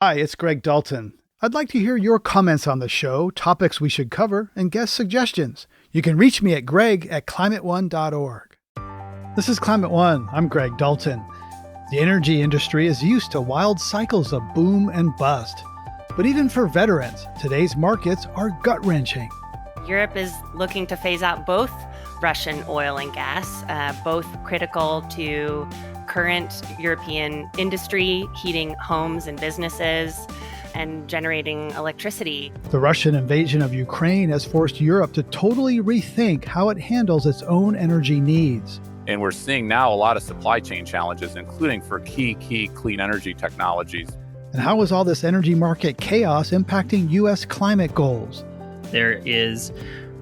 Hi, it's Greg Dalton. I'd like to hear your comments on the show, topics we should cover, and guest suggestions. You can reach me at greg@climateone.org. This is Climate One. I'm Greg Dalton. The energy industry is used to wild cycles of boom and bust. But even for veterans, today's markets are gut-wrenching. Europe is looking to phase out both Russian oil and gas, both critical to current European industry, heating homes and businesses, and generating electricity. The Russian invasion of Ukraine has forced Europe to totally rethink how it handles its own energy needs. And we're seeing now a lot of supply chain challenges, including for key clean energy technologies. And how is all this energy market chaos impacting U.S. climate goals? There is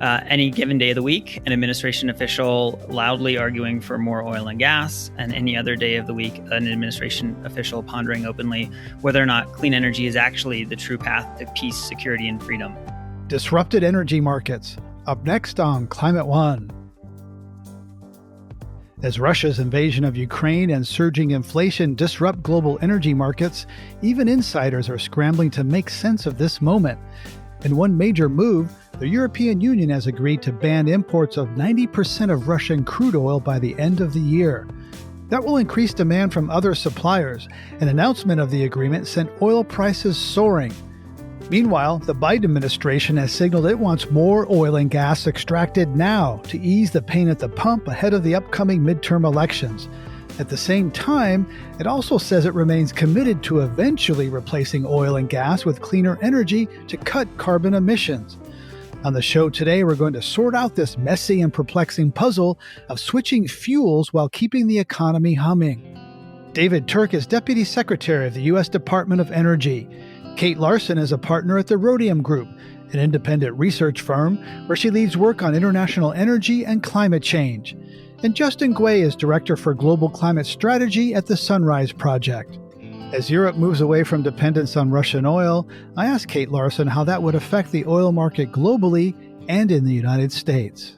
any given day of the week, an administration official loudly arguing for more oil and gas, and any other day of the week, an administration official pondering openly whether or not clean energy is actually the true path to peace, security, and freedom. Disrupted energy markets. Up next on Climate One. As Russia's invasion of Ukraine and surging inflation disrupt global energy markets, even insiders are scrambling to make sense of this moment. In one major move, the European Union has agreed to ban imports of 90% of Russian crude oil by the end of the year. That will increase demand from other suppliers. An announcement of the agreement sent oil prices soaring. Meanwhile, the Biden administration has signaled it wants more oil and gas extracted now to ease the pain at the pump ahead of the upcoming midterm elections. At the same time, it also says it remains committed to eventually replacing oil and gas with cleaner energy to cut carbon emissions. On the show today, we're going to sort out this messy and perplexing puzzle of switching fuels while keeping the economy humming. David Turk is Deputy Secretary of the U.S. Department of Energy. Kate Larsen is a partner at the Rhodium Group, an independent research firm where she leads work on international energy and climate change. And Justin Guay is Director for Global Climate Strategy at the Sunrise Project. As Europe moves away from dependence on Russian oil, I asked Kate Larsen how that would affect the oil market globally and in the United States.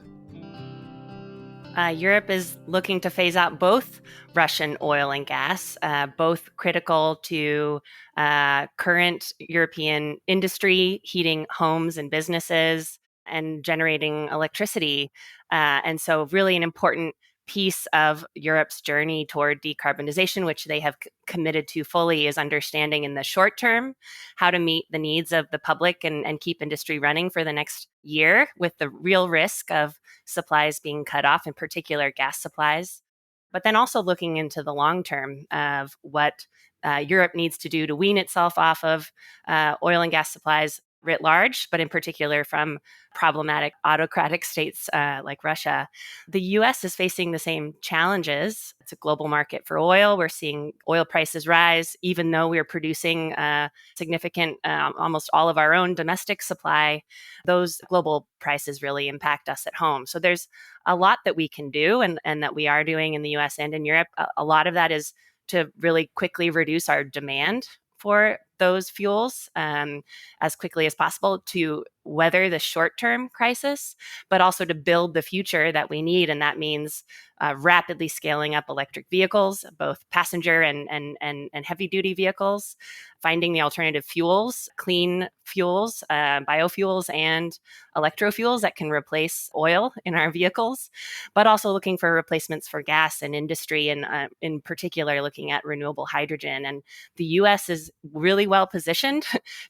Europe is looking to phase out both Russian oil and gas, both critical to current European industry, heating homes and businesses, and generating electricity. And so really an important piece of Europe's journey toward decarbonization, which they have committed to fully, is understanding in the short term how to meet the needs of the public and keep industry running for the next year with the real risk of supplies being cut off, in particular gas supplies. But then also looking into the long term of what Europe needs to do to wean itself off of oil and gas supplies writ large, but in particular from problematic autocratic states like Russia. The US is facing the same challenges. It's a global market for oil. We're seeing oil prices rise, even though we're producing significant, almost all of our own domestic supply. Those global prices really impact us at home. So there's a lot that we can do and that we are doing in the US and in Europe. A lot of that is to really quickly reduce our demand for those fuels as quickly as possible to weather the short-term crisis, but also to build the future that we need. And that means rapidly scaling up electric vehicles, both passenger and heavy-duty vehicles, finding the alternative fuels, clean fuels, biofuels, and electrofuels that can replace oil in our vehicles, but also looking for replacements for gas and industry, and in particular, looking at renewable hydrogen. And the U.S. is really well positioned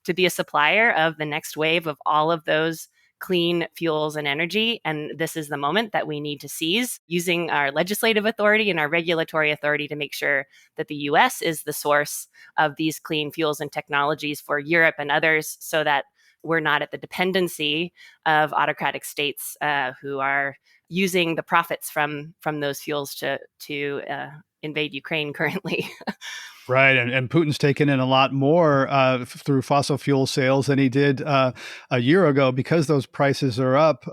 to be a supplier of the next wave of all of those clean fuels and energy. And this is the moment that we need to seize, using our legislative authority and our regulatory authority to make sure that the US is the source of these clean fuels and technologies for Europe and others, so that we're not at the dependency of autocratic states who are using the profits from those fuels to invade Ukraine currently. Right, and Putin's taken in a lot more through fossil fuel sales than he did a year ago because those prices are up.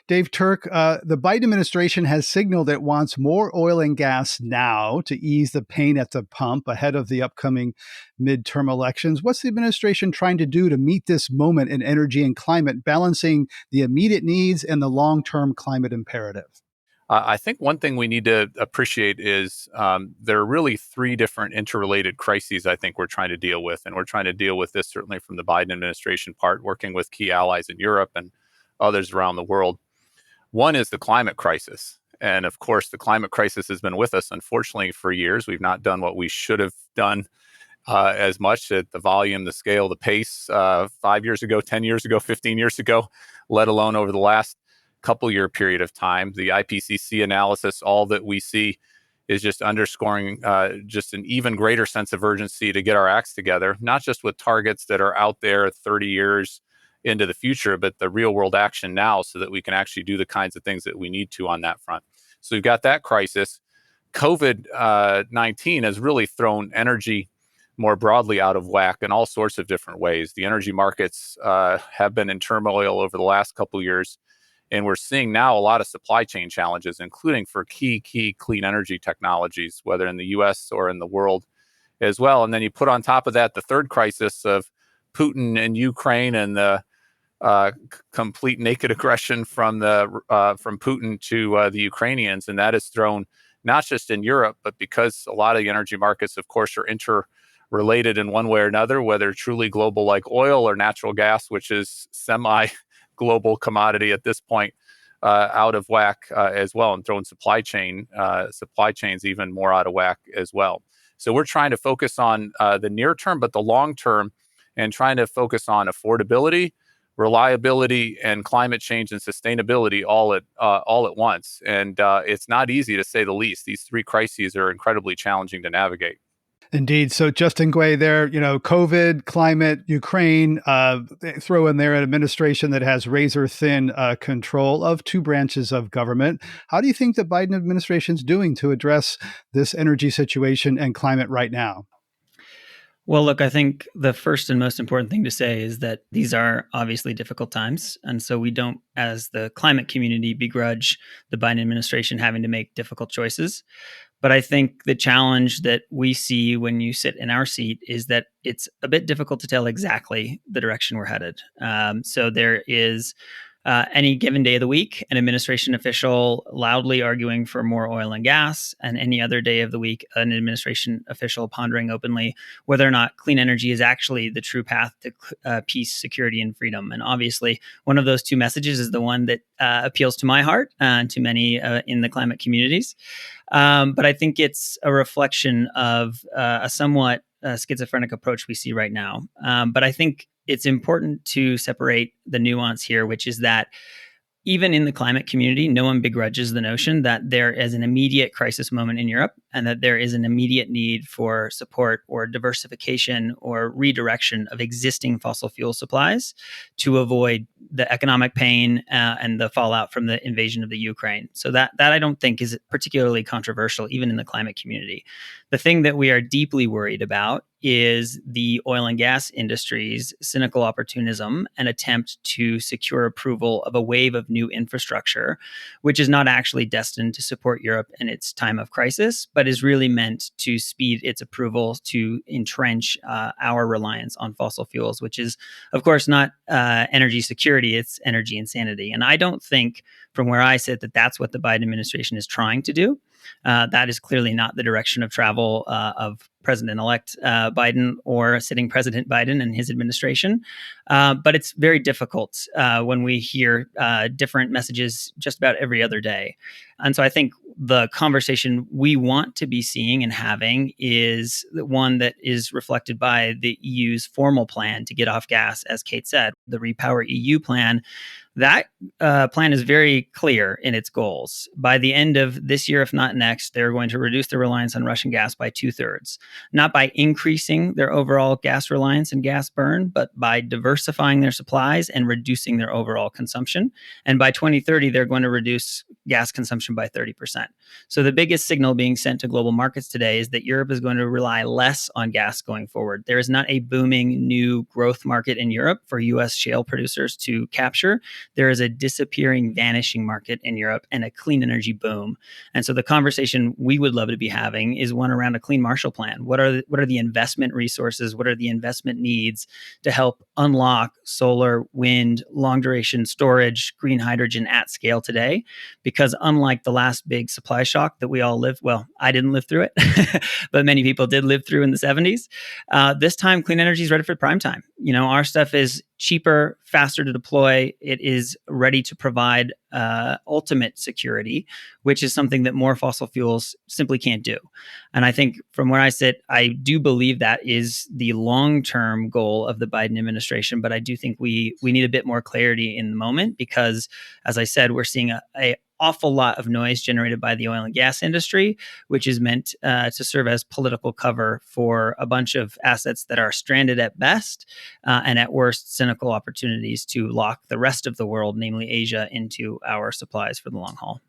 Dave Turk, the Biden administration has signaled it wants more oil and gas now to ease the pain at the pump ahead of the upcoming midterm elections. What's the administration trying to do to meet this moment in energy and climate, balancing the immediate needs and the long-term climate imperative? I think one thing we need to appreciate is there are really three different interrelated crises I think we're trying to deal with. And we're trying to deal with this certainly from the Biden administration part, working with key allies in Europe and others around the world. One is the climate crisis. And of course, the climate crisis has been with us, unfortunately, for years. We've not done what we should have done as much at the volume, the scale, the pace 5 years ago, 10 years ago, 15 years ago, let alone over the last couple year period of time. The IPCC analysis, all that we see is just underscoring just an even greater sense of urgency to get our acts together, not just with targets that are out there 30 years into the future, but the real world action now so that we can actually do the kinds of things that we need to on that front. So we've got that crisis. COVID-19 has really thrown energy more broadly out of whack in all sorts of different ways. The energy markets have been in turmoil over the last couple of years, and we're seeing now a lot of supply chain challenges, including for key clean energy technologies, whether in the US or in the world as well. And then you put on top of that the third crisis of Putin and Ukraine and the complete naked aggression from Putin to the Ukrainians, and that has thrown not just in Europe, but because a lot of the energy markets, of course, are interrelated in one way or another, whether truly global like oil or natural gas, which is semi-global commodity at this point, out of whack as well, and throwing supply chains even more out of whack as well. So we're trying to focus on the near term, but the long term, and trying to focus on affordability, reliability, and climate change and sustainability all at once. And it's not easy, to say the least. These three crises are incredibly challenging to navigate. Indeed. So Justin Guay there, COVID, climate, Ukraine, throw in there an administration that has razor thin control of two branches of government. How do you think the Biden administration is doing to address this energy situation and climate right now? Well, look, I think the first and most important thing to say is that these are obviously difficult times. And so we don't, as the climate community, begrudge the Biden administration having to make difficult choices. But I think the challenge that we see when you sit in our seat is that it's a bit difficult to tell exactly the direction we're headed. So there is any given day of the week, an administration official loudly arguing for more oil and gas, and any other day of the week, an administration official pondering openly whether or not clean energy is actually the true path to peace, security, and freedom. And obviously, one of those two messages is the one that appeals to my heart and to many in the climate communities. But I think it's a reflection of a somewhat schizophrenic approach we see right now. But I think it's important to separate the nuance here, which is that even in the climate community, no one begrudges the notion that there is an immediate crisis moment in Europe and that there is an immediate need for support or diversification or redirection of existing fossil fuel supplies to avoid the economic pain and the fallout from the invasion of the Ukraine. So that I don't think is particularly controversial, even in the climate community. The thing that we are deeply worried about is the oil and gas industry's cynical opportunism and attempt to secure approval of a wave of new infrastructure, which is not actually destined to support Europe in its time of crisis, but is really meant to speed its approval to entrench our reliance on fossil fuels, which is, of course, not energy security, it's energy insanity. And I don't think, from where I sit, that that's what the Biden administration is trying to do. That is clearly not the direction of travel of President-elect Biden or sitting President Biden and his administration. But it's very difficult when we hear different messages just about every other day. And so I think the conversation we want to be seeing and having is one that is reflected by the EU's formal plan to get off gas, as Kate said, the Repower EU plan. That plan is very clear in its goals. By the end of this year, if not next, they're going to reduce their reliance on Russian gas by 2/3, not by increasing their overall gas reliance and gas burn, but by diversifying their supplies and reducing their overall consumption. And by 2030, they're going to reduce gas consumption by 30%. So the biggest signal being sent to global markets today is that Europe is going to rely less on gas going forward. There is not a booming new growth market in Europe for US shale producers to capture. There is a disappearing, vanishing market in Europe and a clean energy boom. And so the conversation we would love to be having is one around a clean Marshall Plan. What are the investment resources? What are the investment needs to help unlock solar, wind, long duration storage, green hydrogen at scale today. Because unlike the last big supply shock that we all lived, well, I didn't live through it, but many people did live through in the 70s. This time, clean energy is ready for prime time. Our stuff is cheaper, faster to deploy. It is ready to provide ultimate security, which is something that more fossil fuels simply can't do. And I think from where I sit, I do believe that is the long-term goal of the Biden administration. But I do think we need a bit more clarity in the moment because, as I said, we're seeing a awful lot of noise generated by the oil and gas industry, which is meant to serve as political cover for a bunch of assets that are stranded at best and at worst cynical opportunities to lock the rest of the world, namely Asia, into our supplies for the long haul.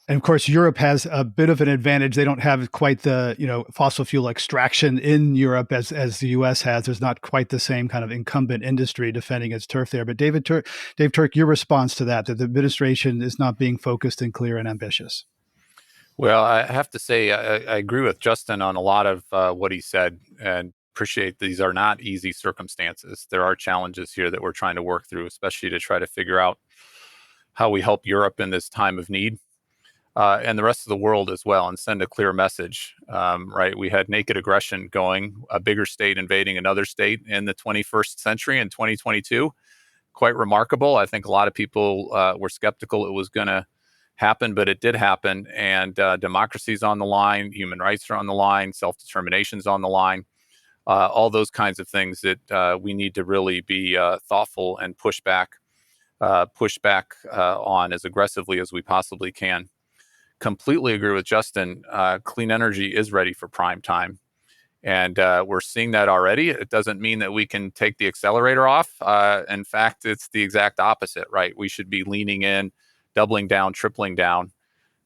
And of course, Europe has a bit of an advantage. They don't have quite the fossil fuel extraction in Europe as the U.S. has. There's not quite the same kind of incumbent industry defending its turf there. But Dave Turk, your response to that the administration is not being focused and clear and ambitious. Well, I have to say I agree with Justin on a lot of what he said, and appreciate these are not easy circumstances. There are challenges here that we're trying to work through, especially to try to figure out how we help Europe in this time of need. And the rest of the world as well, and send a clear message, right? We had naked aggression going, a bigger state invading another state in the 21st century in 2022. Quite remarkable. I think a lot of people were skeptical it was going to happen, but it did happen. And democracy's on the line, human rights are on the line, self-determination's on the line, all those kinds of things that we need to really be thoughtful and push back on as aggressively as we possibly can. Completely agree with Justin. Clean energy is ready for prime time. And we're seeing that already. It doesn't mean that we can take the accelerator off. In fact, it's the exact opposite, right? We should be leaning in, doubling down, tripling down.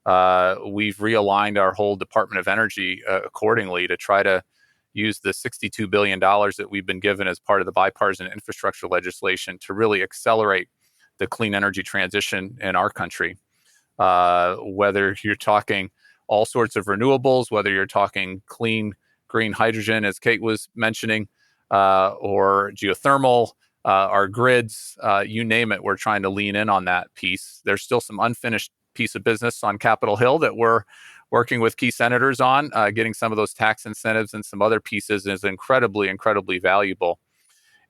We've realigned our whole Department of Energy accordingly to try to use the $62 billion that we've been given as part of the bipartisan infrastructure legislation to really accelerate the clean energy transition in our country. Whether you're talking all sorts of renewables, whether you're talking clean green hydrogen, as Kate was mentioning, or geothermal, our grids, you name it, we're trying to lean in on that piece. There's still some unfinished piece of business on Capitol Hill that we're working with key senators on. Getting some of those tax incentives and some other pieces is incredibly, incredibly valuable.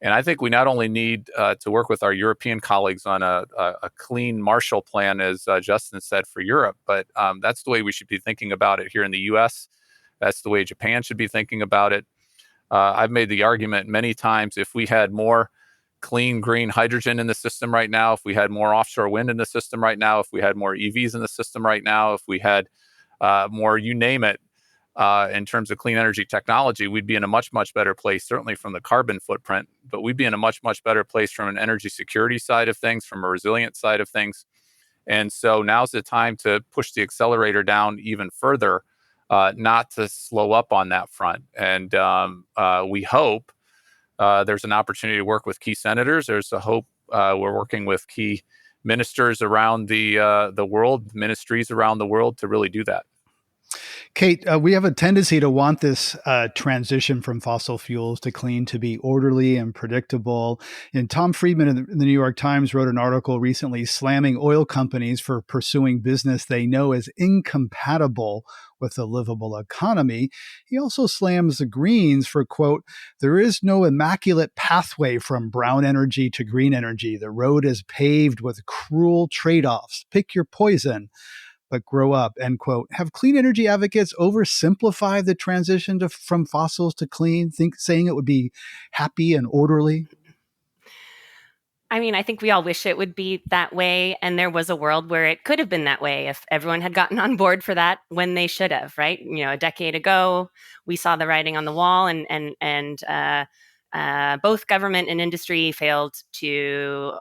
And I think we not only need to work with our European colleagues on a clean Marshall Plan, as Justin said, for Europe, but that's the way we should be thinking about it here in the U.S. That's the way Japan should be thinking about it. I've made the argument many times, if we had more clean green hydrogen in the system right now, if we had more offshore wind in the system right now, if we had more EVs in the system right now, if we had more, you name it, in terms of clean energy technology, we'd be in a much, much better place, certainly from the carbon footprint, but we'd be in a much, much better place from an energy security side of things, from a resilient side of things. And so now's the time to push the accelerator down even further, not to slow up on that front. And we hope there's an opportunity to work with key senators. There's a hope we're working with key ministers around the world, ministries around the world to really do that. Kate, we have a tendency to want this transition from fossil fuels to clean to be orderly and predictable. And Tom Friedman in the New York Times wrote an article recently slamming oil companies for pursuing business they know is incompatible with a livable economy. He also slams the Greens for, quote, "There is no immaculate pathway from brown energy to green energy. The road is paved with cruel trade-offs. Pick your poison, but grow up," end quote. Have clean energy advocates oversimplified the transition from fossils to clean, saying it would be happy and orderly? I mean, I think we all wish it would be that way. And there was a world where it could have been that way if everyone had gotten on board for that when they should have, right? A decade ago, we saw the writing on the wall, and both government and industry failed to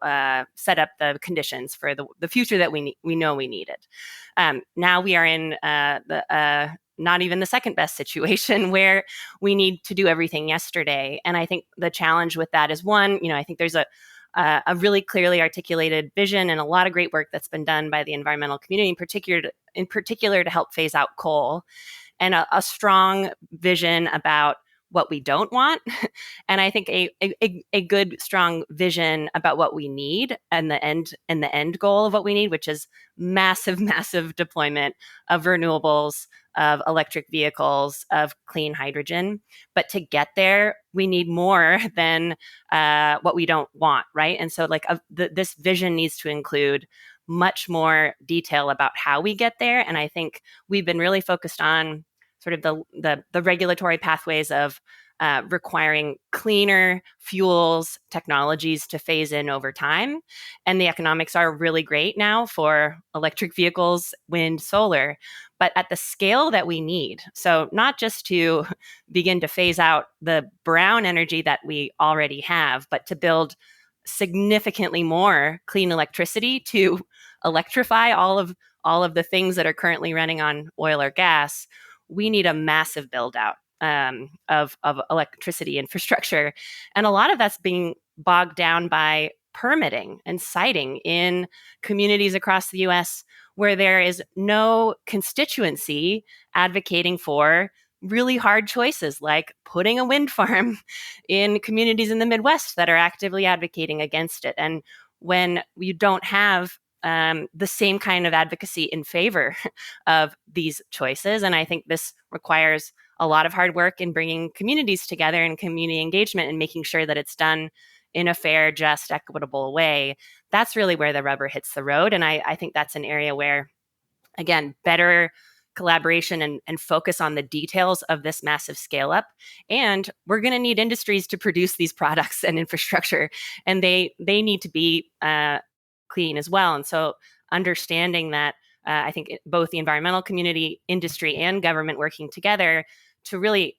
set up the conditions for the future that we know we needed. Now we are in not even the second best situation where we need to do everything yesterday. And I think the challenge with that is, one, I think there's a really clearly articulated vision and a lot of great work that's been done by the environmental community, in particular to help phase out coal, and a strong vision about what we don't want, and I think a good strong vision about what we need and the end goal of what we need, which is massive deployment of renewables, of electric vehicles, of clean hydrogen. But to get there, we need more than what we don't want, right? And so this vision needs to include much more detail about how we get there. And I think we've been really focused on sort of the regulatory pathways of requiring cleaner fuels technologies to phase in over time. And the economics are really great now for electric vehicles, wind, solar, but at the scale that we need. So not just to begin to phase out the brown energy that we already have, but to build significantly more clean electricity to electrify all of the things that are currently running on oil or gas. We need a massive build out of electricity infrastructure. And a lot of that's being bogged down by permitting and siting in communities across the US where there is no constituency advocating for really hard choices like putting a wind farm in communities in the Midwest that are actively advocating against it. And when you don't have the same kind of advocacy in favor of these choices, and I think this requires a lot of hard work in bringing communities together and community engagement and making sure that it's done in a fair, just, equitable way. That's really where the rubber hits the road. And I think that's an area where, again, better collaboration and focus on the details of this massive scale up. And we're going to need industries to produce these products and infrastructure, and they need to be clean as well. And so understanding that, I think both the environmental community, industry, and government working together to really,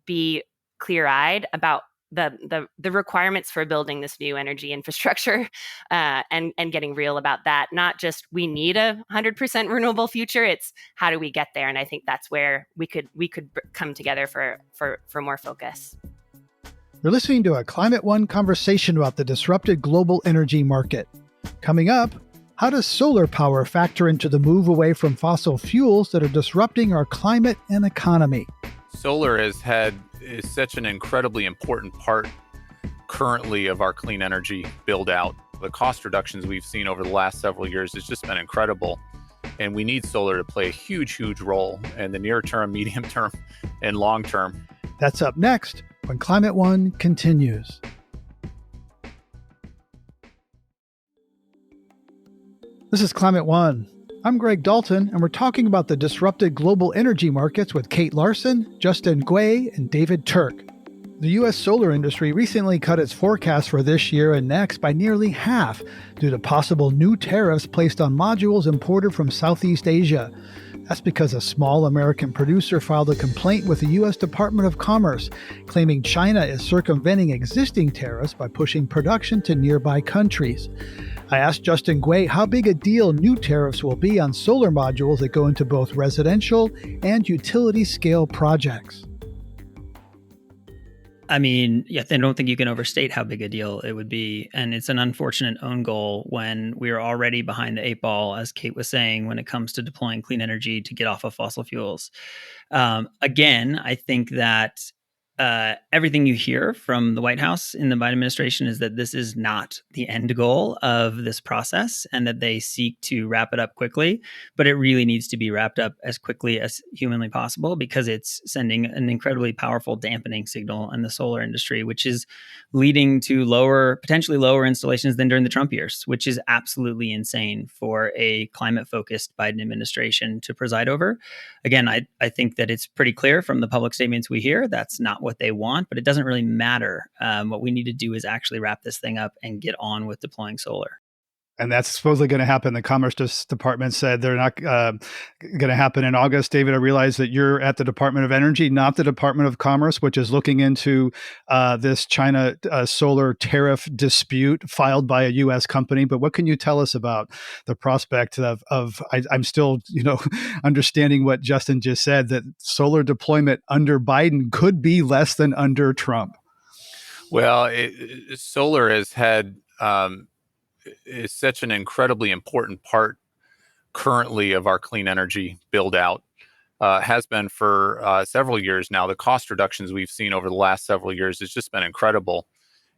be clear-eyed about the requirements for building this new energy infrastructure, and getting real about that. Not just we need 100% renewable future. It's how do we get there? And I think that's where we could come together for more focus. You're listening to a Climate One conversation about the disrupted global energy market. Coming up, how does solar power factor into the move away from fossil fuels that are disrupting our climate and economy? Solar is such an incredibly important part currently of our clean energy build out. The cost reductions we've seen over the last several years has just been incredible. And we need solar to play a huge role in the near term, medium term, and long term. That's up next when Climate One continues. This is Climate One. I'm Greg Dalton, and we're talking about the disrupted global energy markets with Kate Larsen, Justin Guay, and David Turk. The U.S. solar industry recently cut its forecast for this year and next by nearly half due to possible new tariffs placed on modules imported from Southeast Asia. That's because a small American producer filed a complaint with the U.S. Department of Commerce, claiming China is circumventing existing tariffs by pushing production to nearby countries. I asked Justin Guay how big a deal new tariffs will be on solar modules that go into both residential and utility-scale projects. I mean, I don't think you can overstate how big a deal it would be. And it's an unfortunate own goal when we're already behind the eight ball, as Kate was saying, when it comes to deploying clean energy to get off of fossil fuels. Again, I think that everything you hear from the White House in the Biden administration is that this is not the end goal of this process and that they seek to wrap it up quickly, but it really needs to be wrapped up as quickly as humanly possible because it's sending an incredibly powerful dampening signal in the solar industry, which is leading to potentially lower installations than during the Trump years, which is absolutely insane for a climate-focused Biden administration to preside over. Again, I think that it's pretty clear from the public statements we hear that's not what they want, but it doesn't really matter. What we need to do is actually wrap this thing up and get on with deploying solar. And that's supposedly going to happen. The Commerce Department said they're not going to happen in August. David, I realize that you're at the Department of Energy, not the Department of Commerce, which is looking into this China solar tariff dispute filed by a U.S. company. But what can you tell us about the prospect of I'm still, understanding what Justin just said, that solar deployment under Biden could be less than under Trump? Well, solar has had... is such an incredibly important part currently of our clean energy build out. has been for several years now. The cost reductions we've seen over the last several years has just been incredible.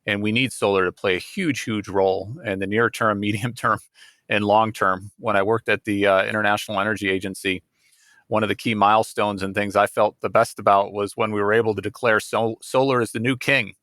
And we need solar to play a huge, huge role in the near term, medium term, and long term. When I worked at the International Energy Agency, one of the key milestones and things I felt the best about was when we were able to declare solar as the new king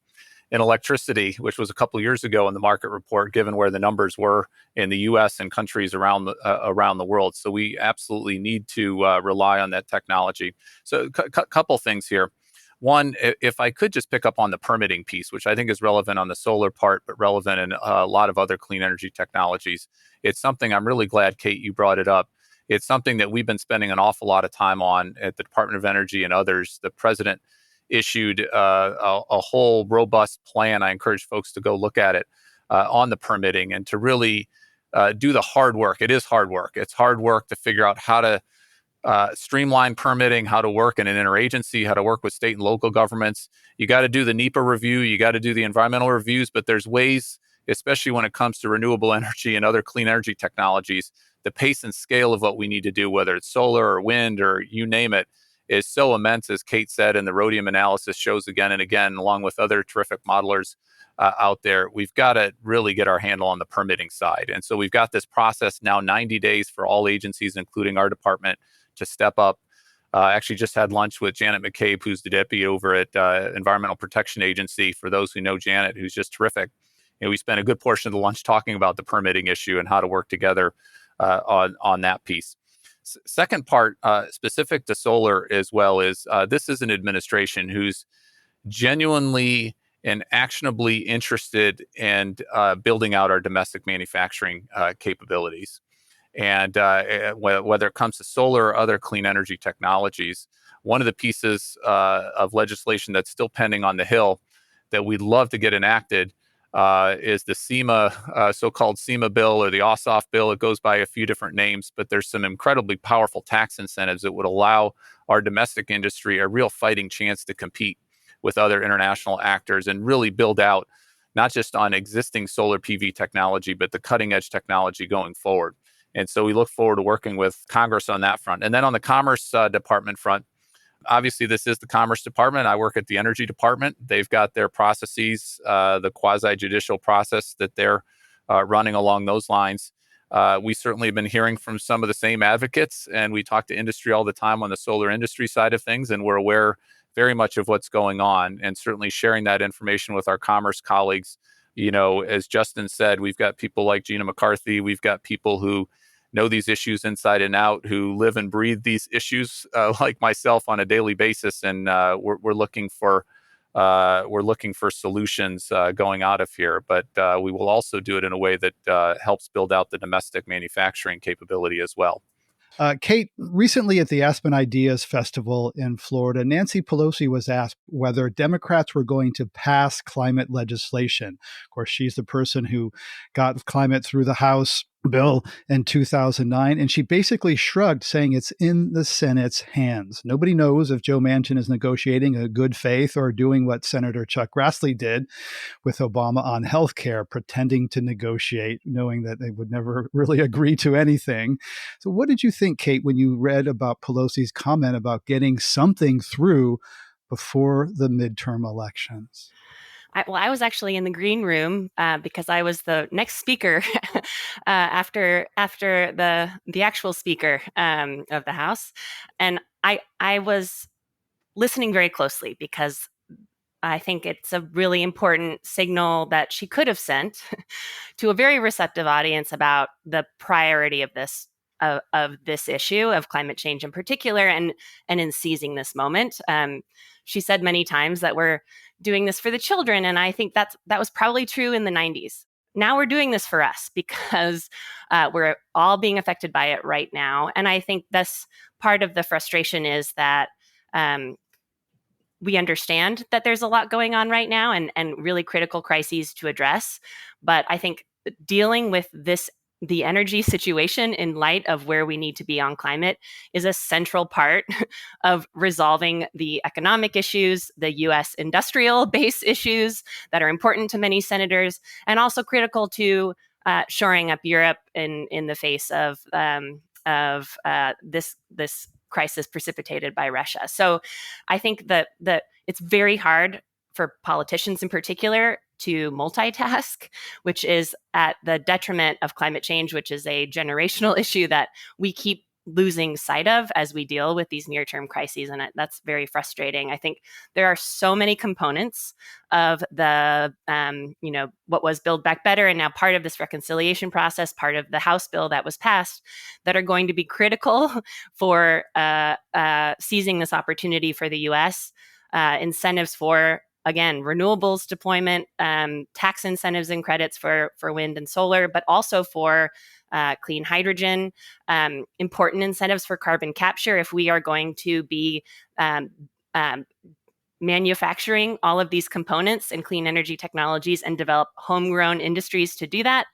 in electricity, which was a couple of years ago in the market report, given where the numbers were in the U.S. and countries around the world. So we absolutely need to rely on that technology. So a couple things here. One, if I could just pick up on the permitting piece, which I think is relevant on the solar part, but relevant in a lot of other clean energy technologies. It's something I'm really glad, Kate, you brought it up. It's something that we've been spending an awful lot of time on at the Department of Energy and others. The president issued a whole robust plan. I encourage folks to go look at it on the permitting and to really do the hard work. It is hard work. It's hard work to figure out how to streamline permitting, how to work in an interagency, how to work with state and local governments. You got to do the NEPA review, you got to do the environmental reviews, but there's ways, especially when it comes to renewable energy and other clean energy technologies, the pace and scale of what we need to do, whether it's solar or wind or you name it, is so immense, as Kate said, and the Rhodium analysis shows again and again, along with other terrific modelers out there. We've got to really get our handle on the permitting side. And so we've got this process now, 90 days for all agencies, including our department, to step up. Actually just had lunch with Janet McCabe, who's the deputy over at Environmental Protection Agency. For those who know Janet, who's just terrific. We spent a good portion of the lunch talking about the permitting issue and how to work together on that piece. Second part, specific to solar as well, is this is an administration who's genuinely and actionably interested in building out our domestic manufacturing capabilities. And whether it comes to solar or other clean energy technologies, one of the pieces of legislation that's still pending on the Hill that we'd love to get enacted is the SEMA, so-called SEMA bill or the OSSOF bill. It goes by a few different names, but there's some incredibly powerful tax incentives that would allow our domestic industry a real fighting chance to compete with other international actors and really build out not just on existing solar PV technology, but the cutting edge technology going forward. And so we look forward to working with Congress on that front. And then on the Commerce Department front, obviously this is the Commerce Department. I work at the Energy Department. They've got their processes, the quasi-judicial process that they're running along those lines. We certainly have been hearing from some of the same advocates, and we talk to industry all the time on the solar industry side of things, and we're aware very much of what's going on, and certainly sharing that information with our commerce colleagues. As Justin said, we've got people like Gina McCarthy. We've got people who know these issues inside and out, who live and breathe these issues like myself on a daily basis, and we're looking for solutions going out of here. But we will also do it in a way that helps build out the domestic manufacturing capability as well. Kate, recently at the Aspen Ideas Festival in Florida, Nancy Pelosi was asked whether Democrats were going to pass climate legislation. Of course, she's the person who got climate through the House bill in 2009, and she basically shrugged, saying it's in the Senate's hands. Nobody knows if Joe Manchin is negotiating a good faith or doing what Senator Chuck Grassley did with Obama on health care, pretending to negotiate, knowing that they would never really agree to anything. So what did you think, Kate, when you read about Pelosi's comment about getting something through before the midterm elections? I was actually in the green room because I was the next speaker after the actual speaker of the House, and I was listening very closely because I think it's a really important signal that she could have sent to a very receptive audience about the priority of this issue of climate change in particular, and in seizing this moment. She said many times that we're doing this for the children, and I think that was probably true in the 90s. Now we're doing this for us because we're all being affected by it right now. And I think that's part of the frustration is that we understand that there's a lot going on right now and really critical crises to address. But I think dealing with the energy situation in light of where we need to be on climate is a central part of resolving the economic issues, the U.S. industrial base issues that are important to many senators, and also critical to shoring up Europe in the face of this crisis precipitated by Russia. So I think that it's very hard for politicians in particular to multitask, which is at the detriment of climate change, which is a generational issue that we keep losing sight of as we deal with these near-term crises. And that's very frustrating. I think there are so many components of the, what was Build Back Better, and now part of this reconciliation process, part of the House bill that was passed, that are going to be critical for seizing this opportunity for the U.S. Incentives for, again, renewables deployment, tax incentives and credits for wind and solar, but also for clean hydrogen, important incentives for carbon capture if we are going to be manufacturing all of these components and clean energy technologies and develop homegrown industries to do that.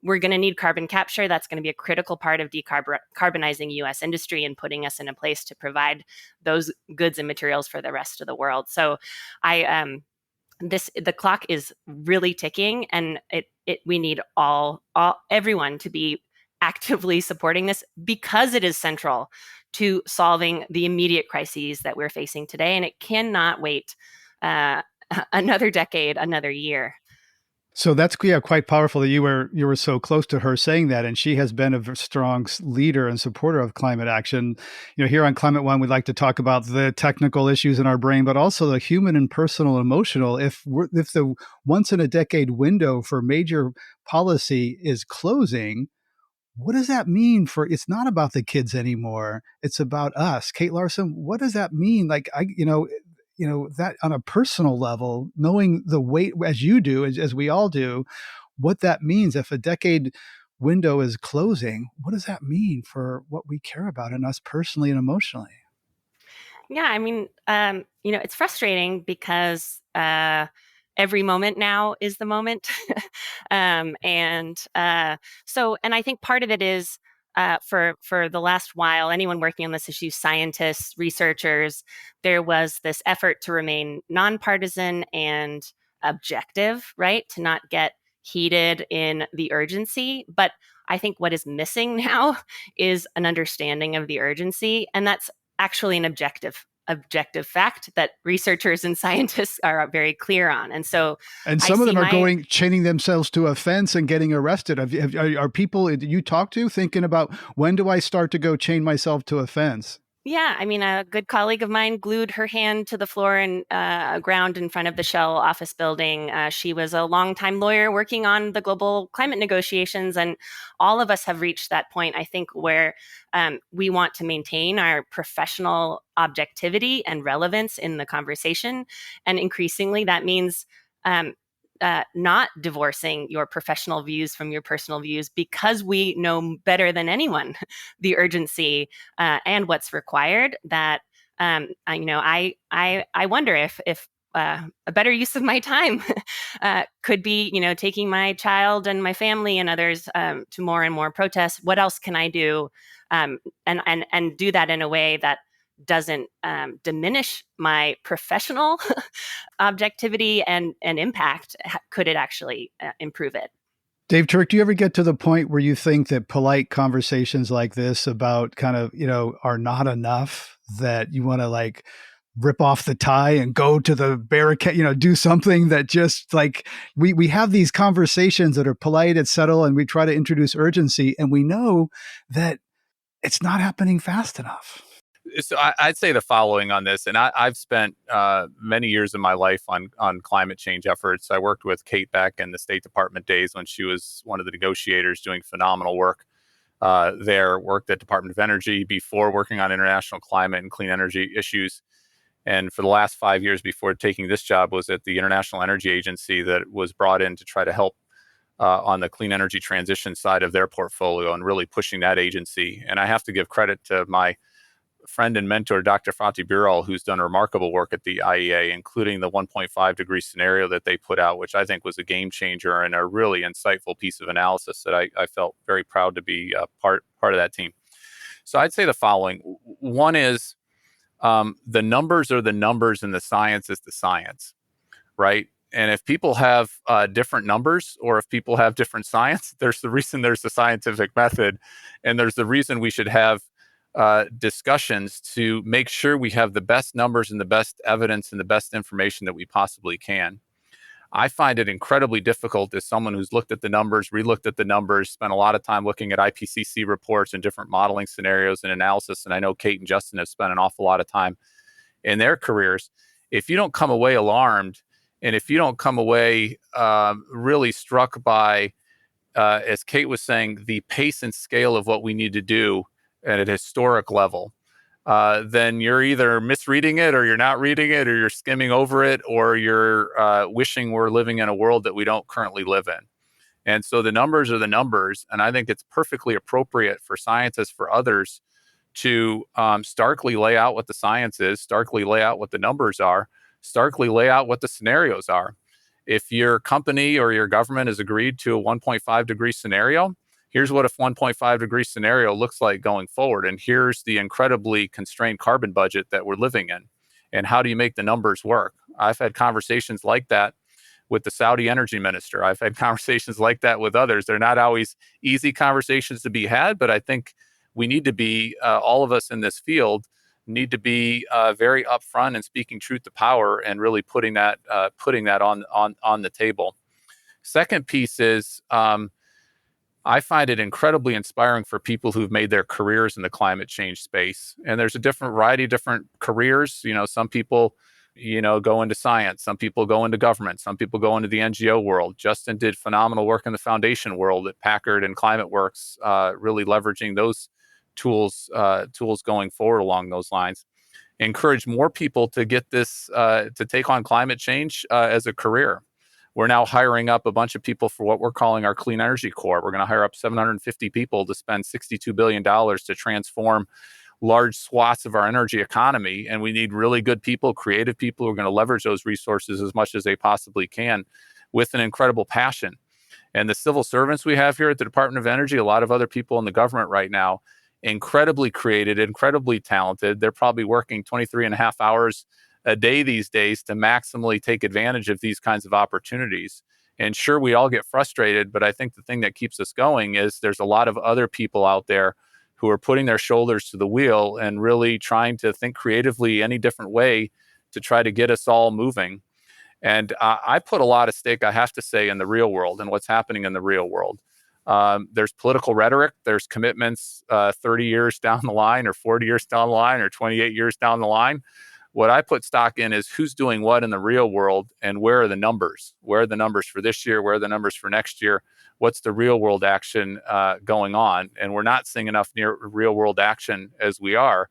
We're going to need carbon capture. That's going to be a critical part of decarbonizing U.S. industry and putting us in a place to provide those goods and materials for the rest of the world. So the clock is really ticking, and we need everyone to be actively supporting this because it is central to solving the immediate crises that we're facing today, and it cannot wait another decade, another year. So that's quite powerful that you were so close to her saying that, and she has been a strong leader and supporter of climate action. Here on Climate One, we'd like to talk about the technical issues in our brain, but also the human and personal and emotional. If the once in a decade window for major policy is closing, what does that mean it's not about the kids anymore. It's about us. Kate Larsen, what does that mean? Like, that on a personal level, knowing the weight as you do, as we all do, what that means if a decade window is closing, what does that mean for what we care about in us personally and emotionally? Yeah, I mean, it's frustrating because every moment now is the moment. And I think part of it is for the last while, anyone working on this issue, scientists, researchers, there was this effort to remain nonpartisan and objective, right? To not get heated in the urgency. But I think what is missing now is an understanding of the urgency. And that's actually an objective fact that researchers and scientists are very clear on. And so, and some of them are chaining themselves to a fence and getting arrested. Are people you talk to thinking about, when do I start to go chain myself to a fence? Yeah, I mean, a good colleague of mine glued her hand to the floor and ground in front of the Shell office building. She was a longtime lawyer working on the global climate negotiations, and all of us have reached that point, I think, where we want to maintain our professional objectivity and relevance in the conversation. And increasingly, that means not divorcing your professional views from your personal views, because we know better than anyone the urgency and what's required. That I wonder if a better use of my time could be, taking my child and my family and others to more and more protests. What else can I do, and do that in a way that doesn't diminish my professional objectivity and impact? Could it actually improve it? Dave, Turk, do you ever get to the point where you think that polite conversations like this about kind of, are not enough, that you want to rip off the tie and go to the barricade, do something that just we have these conversations that are polite and subtle, and we try to introduce urgency, and we know that it's not happening fast enough? So I'd say the following on this, and I've spent many years of my life on climate change efforts. I worked with Kate back in the State Department days when she was one of the negotiators, doing phenomenal work there. Worked at Department of Energy before working on international climate and clean energy issues. And for the last 5 years before taking this job was at the International Energy Agency, that was brought in to try to help on the clean energy transition side of their portfolio and really pushing that agency. And I have to give credit to my friend and mentor, Dr. Fatih Birol, who's done remarkable work at the IEA, including the 1.5 degree scenario that they put out, which I think was a game changer and a really insightful piece of analysis that I felt very proud to be part of that team. So I'd say the following. One is the numbers are the numbers and the science is the science, right? And if people have different numbers, or if people have different science, there's the reason there's the scientific method, and there's the reason we should have discussions to make sure we have the best numbers and the best evidence and the best information that we possibly can. I find it incredibly difficult as someone who's looked at the numbers, relooked at the numbers, spent a lot of time looking at IPCC reports and different modeling scenarios and analysis. And I know Kate and Justin have spent an awful lot of time in their careers. If you don't come away alarmed, and if you don't come away really struck by, as Kate was saying, the pace and scale of what we need to do at a historic level, then you're either misreading it, or you're not reading it, or you're skimming over it, or you're wishing we're living in a world that we don't currently live in. And so the numbers are the numbers. And I think it's perfectly appropriate for scientists, for others, to starkly lay out what the science is, starkly lay out what the numbers are, starkly lay out what the scenarios are. If your company or your government has agreed to a 1.5 degree scenario, here's what a 1.5 degree scenario looks like going forward. And here's the incredibly constrained carbon budget that we're living in. And how do you make the numbers work? I've had conversations like that with the Saudi energy minister. I've had conversations like that with others. They're not always easy conversations to be had, but I think we need to be, all of us in this field need to be very upfront and speaking truth to power and really putting that on the table. Second piece is, I find it incredibly inspiring for people who've made their careers in the climate change space. And there's a different variety of different careers. Some people, go into science. Some people go into government. Some people go into the NGO world. Justin did phenomenal work in the foundation world at Packard and ClimateWorks, really leveraging those tools going forward along those lines. Encourage more people to get this, to take on climate change as a career. We're now hiring up a bunch of people for what we're calling our Clean Energy Corps. We're going to hire up 750 people to spend $62 billion to transform large swaths of our energy economy. And we need really good people, creative people who are going to leverage those resources as much as they possibly can with an incredible passion. And the civil servants we have here at the Department of Energy, a lot of other people in the government right now, incredibly creative, incredibly talented. They're probably working 23 and a half hours a day these days to maximally take advantage of these kinds of opportunities. And sure, we all get frustrated, but I think the thing that keeps us going is there's a lot of other people out there who are putting their shoulders to the wheel and really trying to think creatively any different way to try to get us all moving. And I put a lot of stake, I have to say, in the real world and what's happening in the real world. There's political rhetoric, there's commitments 30 years down the line, or 40 years down the line, or 28 years down the line. What I put stock in is who's doing what in the real world, and where are the numbers? Where are the numbers for this year? Where are the numbers for next year? What's the real world action going on? And we're not seeing enough near real world action as we are.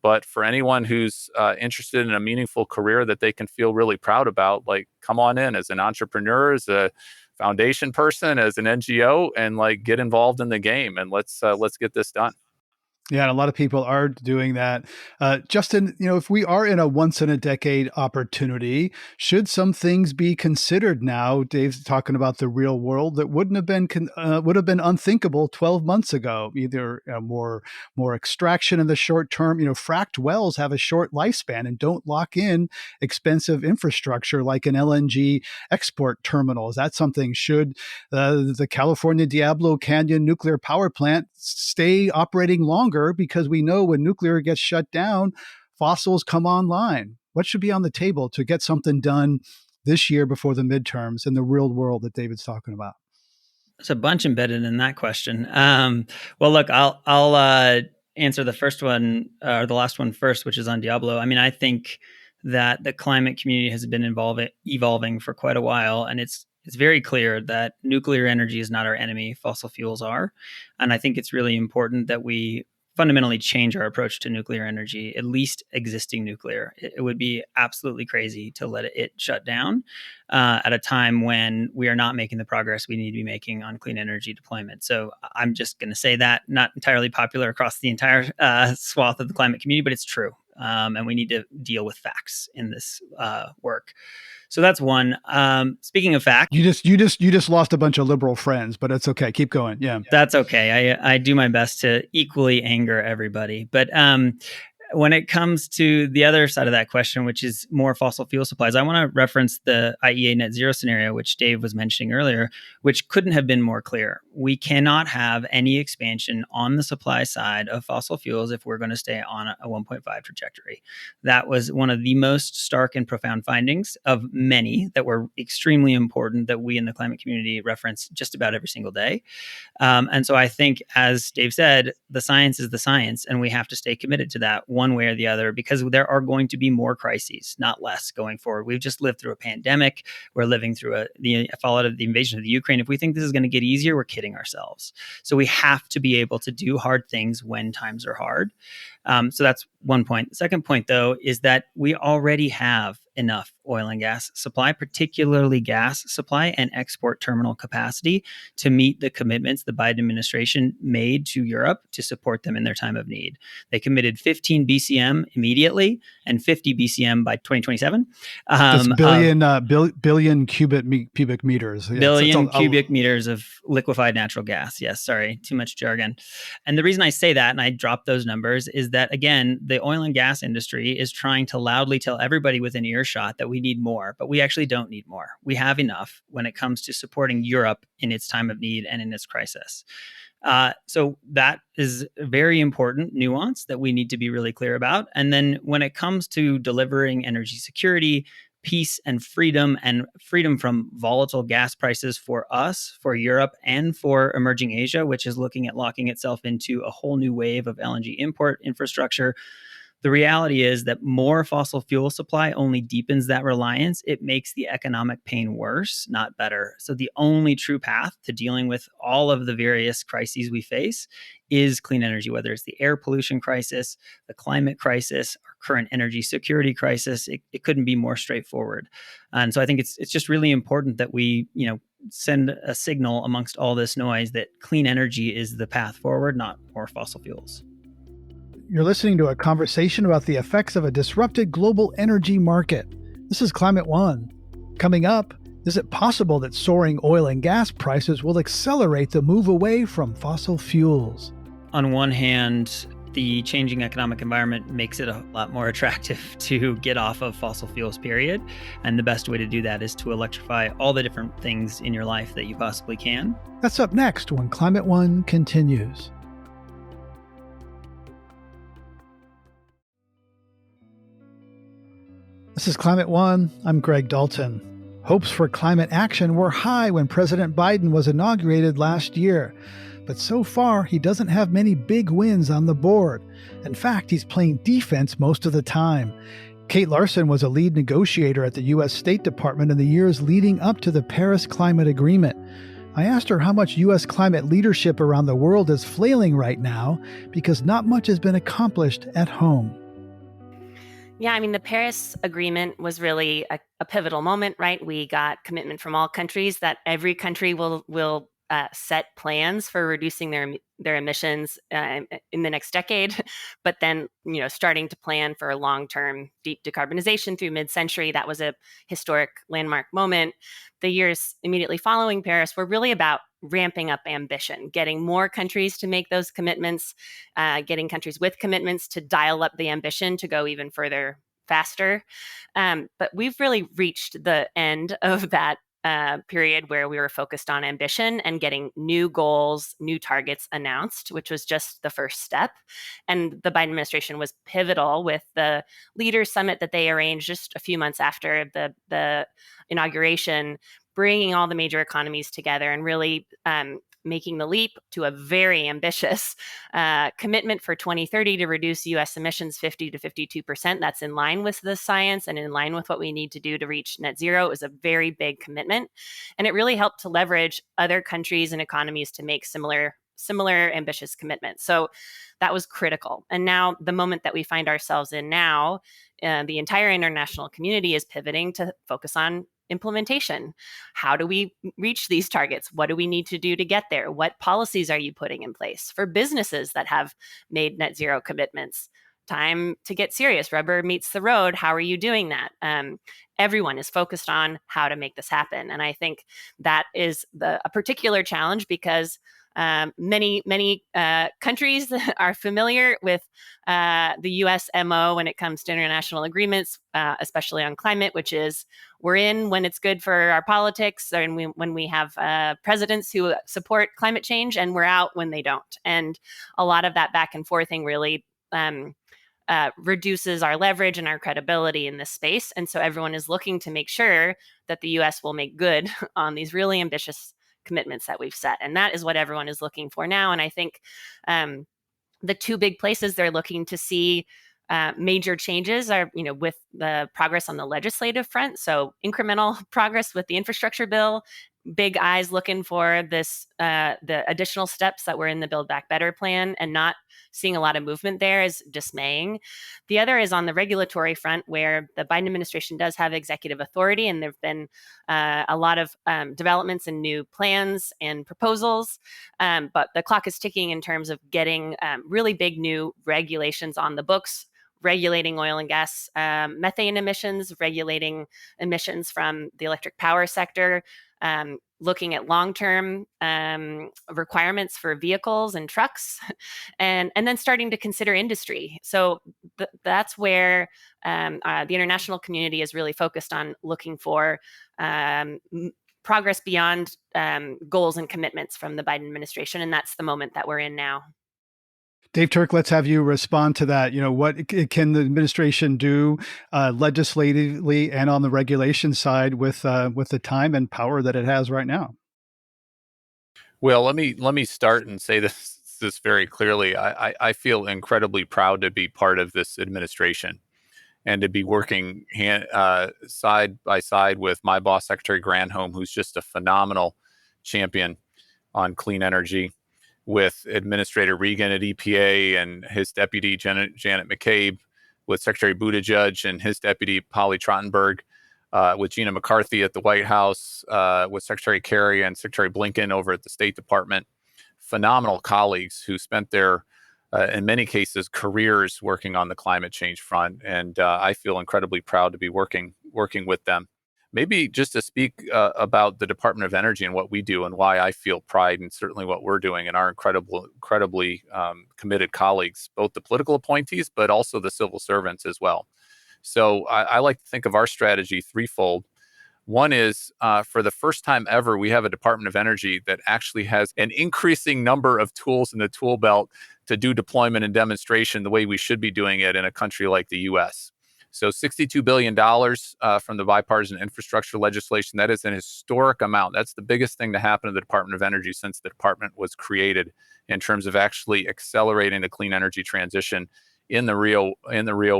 But for anyone who's interested in a meaningful career that they can feel really proud about, like, come on in as an entrepreneur, as a foundation person, as an NGO, and get involved in the game, and let's get this done. Yeah, and a lot of people are doing that. Justin, if we are in a once-in-a-decade opportunity, should some things be considered now? Dave's talking about the real world that would have been unthinkable 12 months ago. Either more extraction in the short term. Fracked wells have a short lifespan and don't lock in expensive infrastructure like an LNG export terminal. Is that something? Should the California Diablo Canyon nuclear power plant stay operating longer? Because we know when nuclear gets shut down, fossils come online. What should be on the table to get something done this year before the midterms in the real world that David's talking about? There's a bunch embedded in that question. Well, look, I'll answer the first one, or the last one first, which is on Diablo. I mean, I think that the climate community has been evolving for quite a while, and it's very clear that nuclear energy is not our enemy. Fossil fuels are. And I think it's really important that we fundamentally change our approach to nuclear energy, at least existing nuclear. It would be absolutely crazy to let it shut down at a time when we are not making the progress we need to be making on clean energy deployment. So I'm just going to say that, not entirely popular across the entire swath of the climate community, but it's true. And we need to deal with facts in this work. So that's one. Speaking of fact, you just lost a bunch of liberal friends, but it's okay. Keep going. Yeah, that's okay. I do my best to equally anger everybody. But When it comes to the other side of that question, which is more fossil fuel supplies, I want to reference the IEA net zero scenario, which Dave was mentioning earlier, which couldn't have been more clear. We cannot have any expansion on the supply side of fossil fuels if we're going to stay on a 1.5 trajectory. That was one of the most stark and profound findings of many that were extremely important that we in the climate community reference just about every single day. And so I think, as Dave said, the science is the science, and we have to stay committed to that one way or the other, because there are going to be more crises, not less, going forward. We've just lived through a pandemic. We're living through the fallout of the invasion of the Ukraine. If we think this is going to get easier, we're kidding ourselves. So we have to be able to do hard things when times are hard. So that's one point. The second point, though, is that we already have enough oil and gas supply, particularly gas supply and export terminal capacity, to meet the commitments the Biden administration made to Europe to support them in their time of need. They committed 15 BCM immediately and 50 BCM by 2027. That's billion cubic meters. Billion cubic meters of liquefied natural gas. Yes, sorry, too much jargon. And the reason I say that, and I drop those numbers, is that, again, the oil and gas industry is trying to loudly tell everybody within earshot that we need more, but we actually don't need more. We have enough when it comes to supporting Europe in its time of need and in its crisis. So that is a very important nuance that we need to be really clear about. And then when it comes to delivering energy security, peace and freedom from volatile gas prices for us, for Europe, and for emerging Asia, which is looking at locking itself into a whole new wave of LNG import infrastructure, the reality is that more fossil fuel supply only deepens that reliance. It makes the economic pain worse, not better. So the only true path to dealing with all of the various crises we face is clean energy, whether it's the air pollution crisis, the climate crisis, our current energy security crisis. It couldn't be more straightforward. And so I think it's just really important that we, send a signal amongst all this noise that clean energy is the path forward, not more fossil fuels. You're listening to a conversation about the effects of a disrupted global energy market. This is Climate One. Coming up, is it possible that soaring oil and gas prices will accelerate the move away from fossil fuels? On one hand, the changing economic environment makes it a lot more attractive to get off of fossil fuels, period. And the best way to do that is to electrify all the different things in your life that you possibly can. That's up next when Climate One continues. This is Climate One. I'm Greg Dalton. Hopes for climate action were high when President Biden was inaugurated last year. But so far, he doesn't have many big wins on the board. In fact, he's playing defense most of the time. Kate Larsen was a lead negotiator at the U.S. State Department in the years leading up to the Paris Climate Agreement. I asked her how much U.S. climate leadership around the world is flailing right now, because not much has been accomplished at home. Yeah, the Paris Agreement was really a pivotal moment, right? We got commitment from all countries that every country will set plans for reducing their emissions in the next decade, but then starting to plan for a long-term deep decarbonization through mid-century. That was a historic landmark moment. The years immediately following Paris were really about ramping up ambition, getting more countries to make those commitments, getting countries with commitments to dial up the ambition to go even further, faster. But we've really reached the end of that period where we were focused on ambition and getting new goals, new targets announced, which was just the first step. And the Biden administration was pivotal with the Leaders Summit that they arranged just a few months after the inauguration, bringing all the major economies together and really making the leap to a very ambitious commitment for 2030 to reduce U.S. emissions 50 to 52%. That's in line with the science and in line with what we need to do to reach net zero. It was a very big commitment. And it really helped to leverage other countries and economies to make similar ambitious commitments. So that was critical. And now the moment that we find ourselves in now, the entire international community is pivoting to focus on implementation. How do we reach these targets? What do we need to do to get there? What policies are you putting in place for businesses that have made net zero commitments? Time to get serious. Rubber meets the road. How are you doing that? Everyone is focused on how to make this happen. And I think that is a particular challenge because Many countries are familiar with the U.S. MO when it comes to international agreements, especially on climate, which is we're in when it's good for our politics, and when we have presidents who support climate change, and we're out when they don't. And a lot of that back and forthing really reduces our leverage and our credibility in this space. And so everyone is looking to make sure that the U.S. will make good on these really ambitious commitments that we've set. And that is what everyone is looking for now. And I think the two big places they're looking to see major changes are, with the progress on the legislative front. So incremental progress with the infrastructure bill, big eyes looking for this, the additional steps that were in the Build Back Better plan, and not seeing a lot of movement there is dismaying. The other is on the regulatory front, where the Biden administration does have executive authority, and there've been a lot of developments and new plans and proposals. But the clock is ticking in terms of getting really big new regulations on the books, regulating oil and gas methane emissions, regulating emissions from the electric power sector, looking at long-term requirements for vehicles and trucks, and then starting to consider industry. So that's where the international community is really focused on looking for progress beyond goals and commitments from the Biden administration, and that's the moment that we're in now. Dave Turk, let's have you respond to that. What can the administration do legislatively and on the regulation side with the time and power that it has right now? Well, let me start and say this very clearly. I feel incredibly proud to be part of this administration and to be working side by side with my boss, Secretary Granholm, who's just a phenomenal champion on clean energy, with Administrator Regan at EPA and his deputy, Janet McCabe, with Secretary Buttigieg and his deputy, Polly Trottenberg, with Gina McCarthy at the White House, with Secretary Kerry and Secretary Blinken over at the State Department. Phenomenal colleagues who spent their, in many cases, careers working on the climate change front. And I feel incredibly proud to be working with them. Maybe just to speak about the Department of Energy and what we do and why I feel pride and certainly what we're doing and our incredibly committed colleagues, both the political appointees, but also the civil servants as well. So I like to think of our strategy threefold. One is, for the first time ever, we have a Department of Energy that actually has an increasing number of tools in the tool belt to do deployment and demonstration the way we should be doing it in a country like the U.S. So $62 billion from the bipartisan infrastructure legislation. That is an historic amount. That's the biggest thing to happen to the Department of Energy since the department was created, in terms of actually accelerating the clean energy transition in the real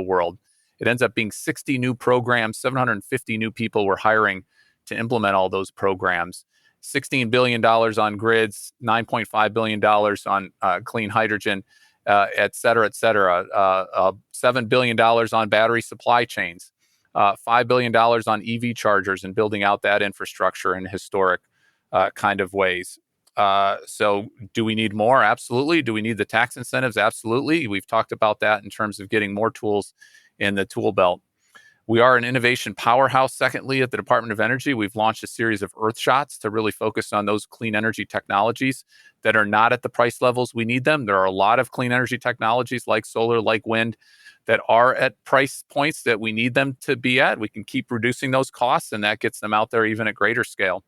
world. It ends up being 60 new programs, 750 new people we're hiring to implement all those programs. $16 billion on grids, $9.5 billion on clean hydrogen, et cetera, et cetera. $7 billion on battery supply chains, $5 billion on EV chargers and building out that infrastructure in historic kind of ways. So do we need more? Absolutely. Do we need the tax incentives? Absolutely. We've talked about that in terms of getting more tools in the tool belt. We are an innovation powerhouse. Secondly, at the Department of Energy, we've launched a series of Earth shots to really focus on those clean energy technologies that are not at the price levels we need them. There are a lot of clean energy technologies like solar, like wind, that are at price points that we need them to be at. We can keep reducing those costs, and that gets them out there even at greater scale.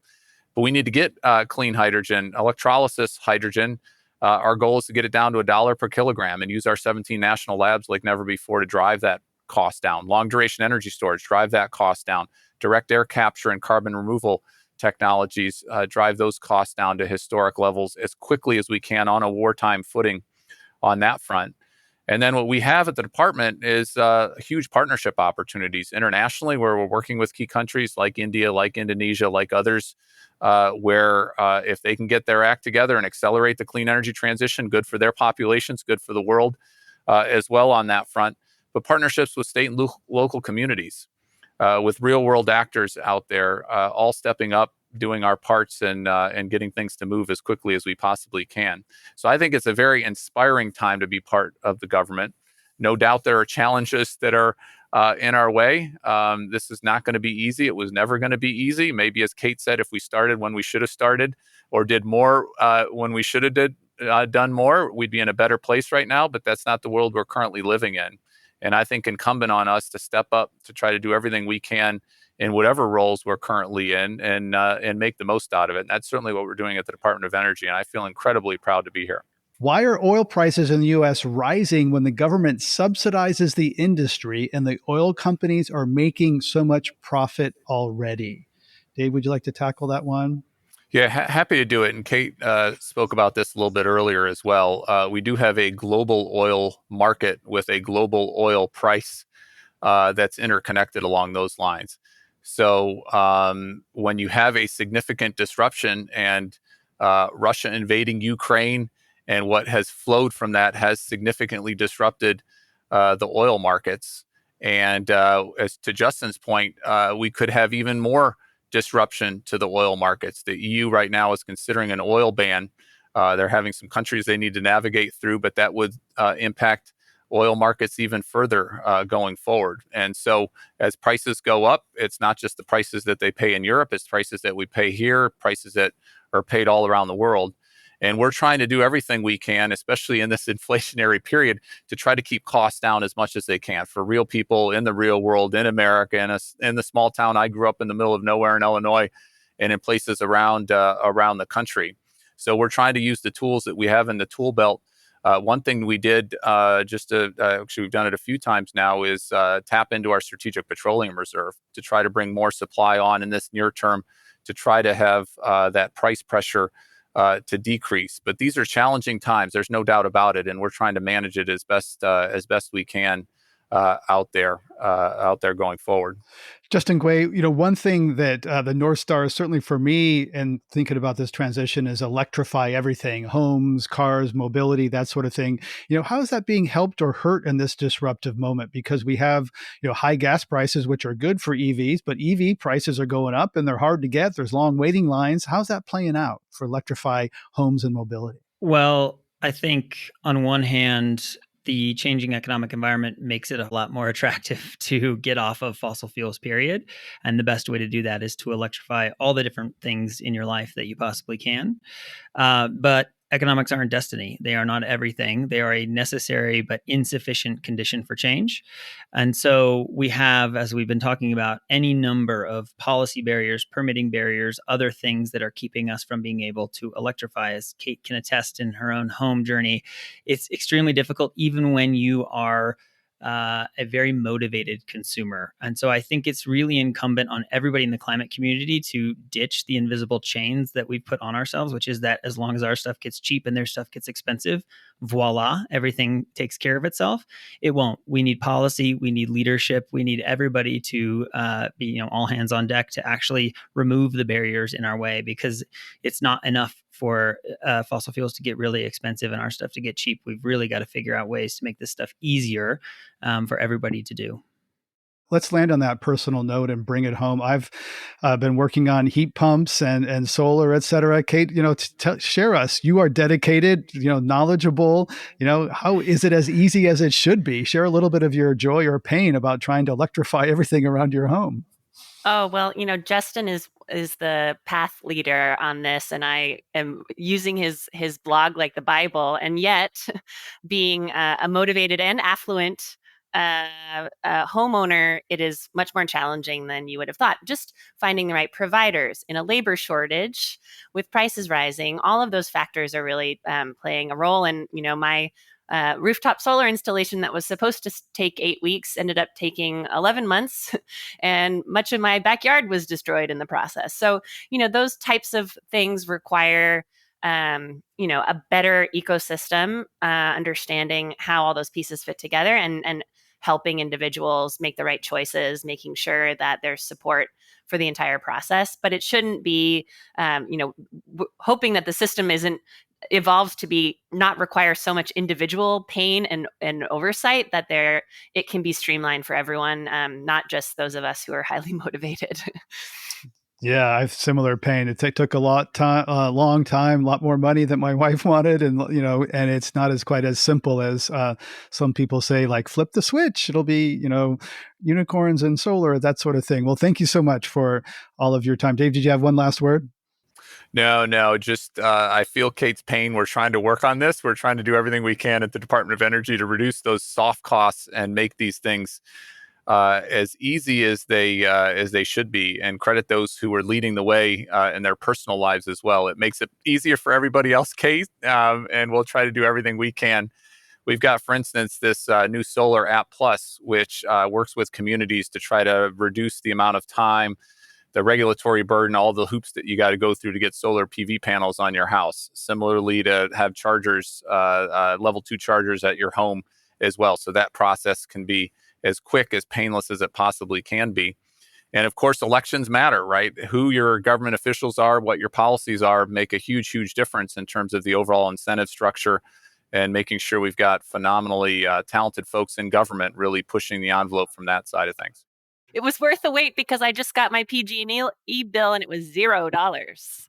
But we need to get clean hydrogen, electrolysis hydrogen. Our goal is to get it down to $1 per kilogram and use our 17 national labs like never before to drive that cost down. Long duration energy storage, drive that cost down. Direct air capture and carbon removal technologies, drive those costs down to historic levels as quickly as we can on a wartime footing on that front. And then what we have at the department is huge partnership opportunities internationally, where we're working with key countries like India, like Indonesia, like others, where if they can get their act together and accelerate the clean energy transition, good for their populations, good for the world as well on that front. But partnerships with state and local communities, with real world actors out there, all stepping up, doing our parts and getting things to move as quickly as we possibly can. So I think it's a very inspiring time to be part of the government. No doubt there are challenges that are in our way. This is not going to be easy. It was never going to be easy. Maybe, as Kate said, if we started when we should have started, or did more when we should have done more, we'd be in a better place right now. But that's not the world we're currently living in. And I think incumbent on us to step up to try to do everything we can in whatever roles we're currently in, and make the most out of it. And that's certainly what we're doing at the Department of Energy. And I feel incredibly proud to be here. Why are oil prices in the U.S. rising when the government subsidizes the industry and the oil companies are making so much profit already? Dave, would you like to tackle that one? Yeah, happy to do it. And Kate spoke about this a little bit earlier as well. We do have a global oil market with a global oil price that's interconnected along those lines. So when you have a significant disruption and Russia invading Ukraine, and what has flowed from that has significantly disrupted the oil markets. And as to Justin's point, we could have even more disruption to the oil markets. The EU right now is considering an oil ban. They're having some countries they need to navigate through, but that would impact oil markets even further going forward. And so as prices go up, it's not just the prices that they pay in Europe, it's prices that we pay here, prices that are paid all around the world. And we're trying to do everything we can, especially in this inflationary period, to try to keep costs down as much as they can for real people in the real world, in America, in the small town I grew up in the middle of nowhere in Illinois, and in places around the country. So we're trying to use the tools that we have in the tool belt. One thing we did actually we've done it a few times now is tap into our strategic petroleum reserve to try to bring more supply on in this near term to try to have that price pressure to decrease. But these are challenging times. There's no doubt about it, and we're trying to manage it as best we can out there going forward. Justin Guay, one thing that the North Star, certainly for me, and thinking about this transition, is electrify everything: homes, cars, mobility, that sort of thing. How is that being helped or hurt in this disruptive moment? Because we have, high gas prices, which are good for EVs, but EV prices are going up and they're hard to get. There's long waiting lines. How's that playing out for electrify homes and mobility? Well, I think on one hand, the changing economic environment makes it a lot more attractive to get off of fossil fuels, period. And the best way to do that is to electrify all the different things in your life that you possibly can. But economics aren't destiny. They are not everything. They are a necessary but insufficient condition for change. And so we have, as we've been talking about, any number of policy barriers, permitting barriers, other things that are keeping us from being able to electrify. As Kate can attest in her own home journey, it's extremely difficult even when you are a very motivated consumer. And so I think it's really incumbent on everybody in the climate community to ditch the invisible chains that we've put on ourselves, which is that as long as our stuff gets cheap and their stuff gets expensive, voila, everything takes care of itself. It won't. We need policy. We need leadership. We need everybody to be all hands on deck to actually remove the barriers in our way, because it's not enough for fossil fuels to get really expensive and our stuff to get cheap. We've really got to figure out ways to make this stuff easier for everybody to do. Let's land on that personal note and bring it home. I've been working on heat pumps and solar, et cetera. Kate, share us. You are dedicated, knowledgeable. How is it as easy as it should be? Share a little bit of your joy or pain about trying to electrify everything around your home. Oh, well, Justin is the path leader on this, and I am using his blog like the Bible, and yet being a motivated and affluent homeowner, it is much more challenging than you would have thought. Just finding the right providers in a labor shortage with prices rising, all of those factors are really playing a role. And, my rooftop solar installation that was supposed to take 8 weeks ended up taking 11 months, and much of my backyard was destroyed in the process. So, those types of things require a better ecosystem, understanding how all those pieces fit together, and helping individuals make the right choices, making sure that there's support for the entire process. But it shouldn't be, hoping that the system evolves to be not require so much individual pain and oversight that it can be streamlined for everyone, not just those of us who are highly motivated. Yeah, I have similar pain. It took a long time, a lot more money than my wife wanted, and and it's not as quite as simple as some people say. Like flip the switch, it'll be unicorns and solar, that sort of thing. Well, thank you so much for all of your time, Dave. Did you have one last word? No, just I feel Kate's pain. We're trying to work on this. We're trying to do everything we can at the Department of Energy to reduce those soft costs and make these things as easy as they should be, and credit those who are leading the way in their personal lives as well. It makes it easier for everybody else, Kate, and we'll try to do everything we can. We've got, for instance, this new Solar App Plus, which works with communities to try to reduce the amount of time, the regulatory burden, all the hoops that you got to go through to get solar PV panels on your house. Similarly, to have chargers, level 2 chargers at your home as well. So that process can be as quick, as painless as it possibly can be. And of course, elections matter, right? Who your government officials are, what your policies are, make a huge, huge difference in terms of the overall incentive structure and making sure we've got phenomenally talented folks in government really pushing the envelope from that side of things. It was worth the wait because I just got my PG&E bill and it was $0.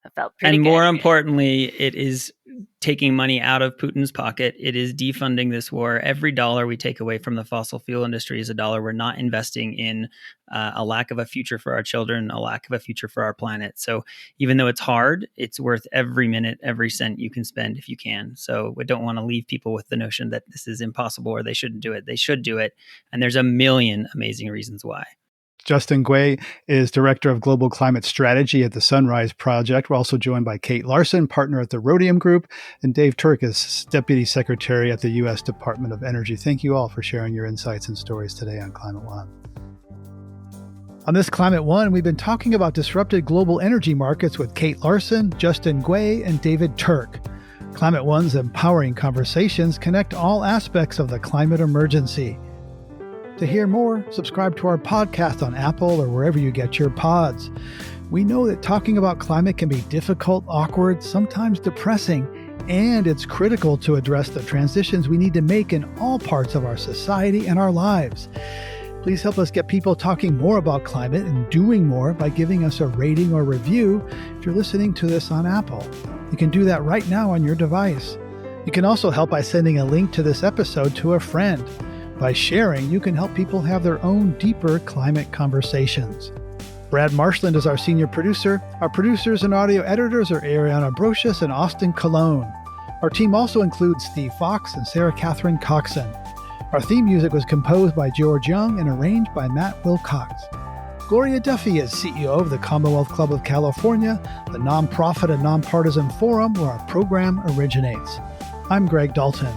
That felt pretty good. And more good. importantly, it is taking money out of Putin's pocket. It is defunding this war. Every dollar we take away from the fossil fuel industry is a dollar we're not investing in a lack of a future for our children, a lack of a future for our planet. So even though it's hard, it's worth every minute, every cent you can spend if you can. So we don't want to leave people with the notion that this is impossible or they shouldn't do it. They should do it. And there's a million amazing reasons why. Justin Guay is Director of Global Climate Strategy at the Sunrise Project. We're also joined by Kate Larsen, partner at the Rhodium Group, and Dave Turk is Deputy Secretary at the U.S. Department of Energy. Thank you all for sharing your insights and stories today on Climate One. On this Climate One, we've been talking about disrupted global energy markets with Kate Larsen, Justin Guay, and David Turk. Climate One's empowering conversations connect all aspects of the climate emergency. To hear more, subscribe to our podcast on Apple or wherever you get your pods. We know that talking about climate can be difficult, awkward, sometimes depressing, and it's critical to address the transitions we need to make in all parts of our society and our lives. Please help us get people talking more about climate and doing more by giving us a rating or review if you're listening to this on Apple. You can do that right now on your device. You can also help by sending a link to this episode to a friend. By sharing, you can help people have their own deeper climate conversations. Brad Marshland is our senior producer. Our producers and audio editors are Ariana Brocious and Austin Colon. Our team also includes Steve Fox and Sarah Catherine Coxon. Our theme music was composed by George Young and arranged by Matt Wilcox. Gloria Duffy is CEO of the Commonwealth Club of California, the nonprofit and nonpartisan forum where our program originates. I'm Greg Dalton.